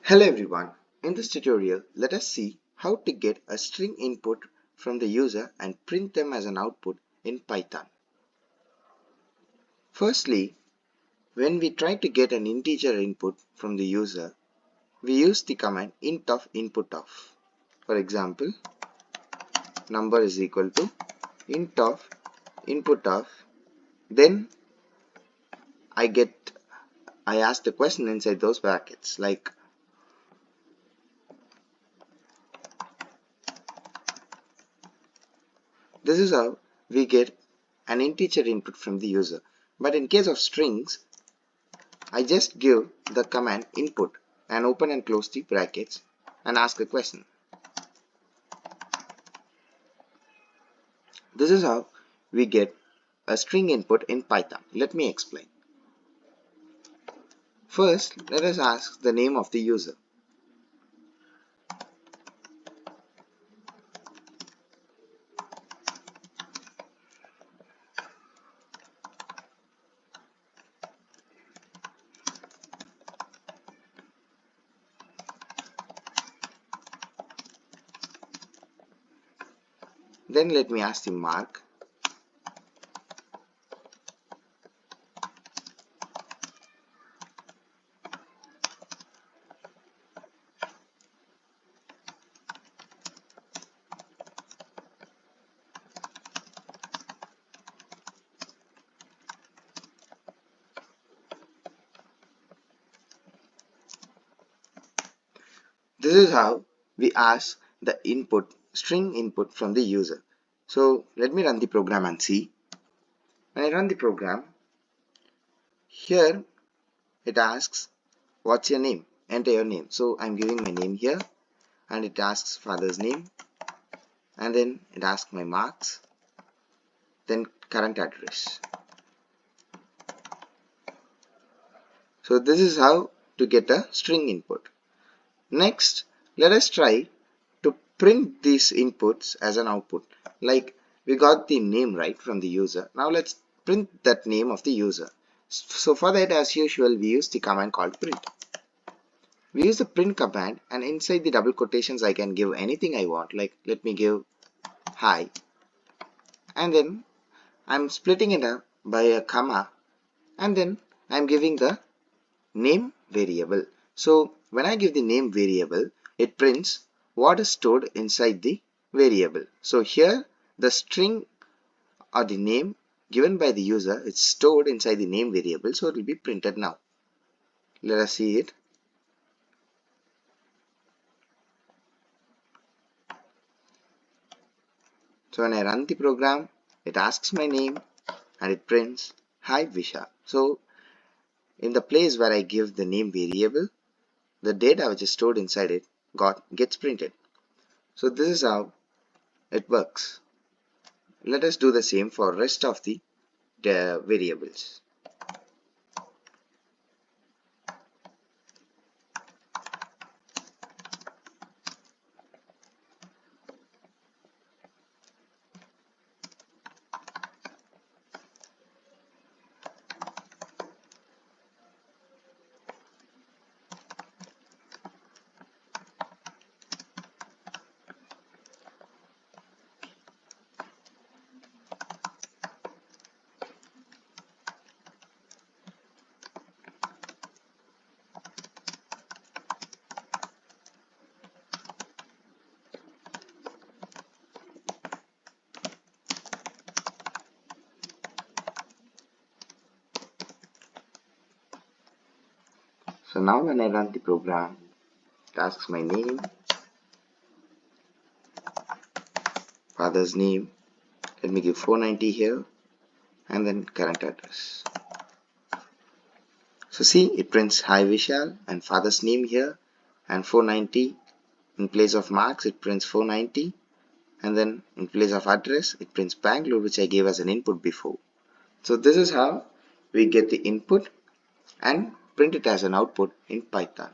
Hello everyone, in this tutorial let us see how to get a string input from the user and print them as an output in Python. Firstly, when we try to get an integer input from the user, we use the command int of input of. For example, number is equal to int of input of, then I ask the question inside those brackets like this is how we get an integer input from the user. But in case of strings, I just give the command input and open and close the brackets and ask a question. This is how we get a string input in Python. Let me explain. First, let us ask the name of the user. Then let me ask the mark. This is how we ask the string input from the user. So let me run the program and see. When I run the program, here it asks what's your name, enter your name. So I'm giving my name here and it asks father's name and then it asks my marks, then current address. So this is how to get a string input. Next, let us try to print these inputs as an output. Like we got the name right from the user. Now let's print that name of the user. So for that, as usual, we use the command called print. We use the print command and inside the double quotations I can give anything I want. Like let me give hi and then I'm splitting it up by a comma and then I'm giving the name variable. So when I give the name variable, it prints what is stored inside the variable. So here the string or the name given by the user is stored inside the name variable, so it will be printed now. Let us see it. So when I run the program, it asks my name and it prints hi Vishal. So in the place where I give the name variable, the data which is stored inside it gets printed. So this is how it works. Let us do the same for rest of the variables. So now when I run the program, it asks my name, father's name, let me give 490 here and then current address. So see, it prints hi Vishal and father's name here and 490. In place of marks it prints 490 and then in place of address it prints Bangalore, which I gave as an input before. So this is how we get the input and print it as an output in Python.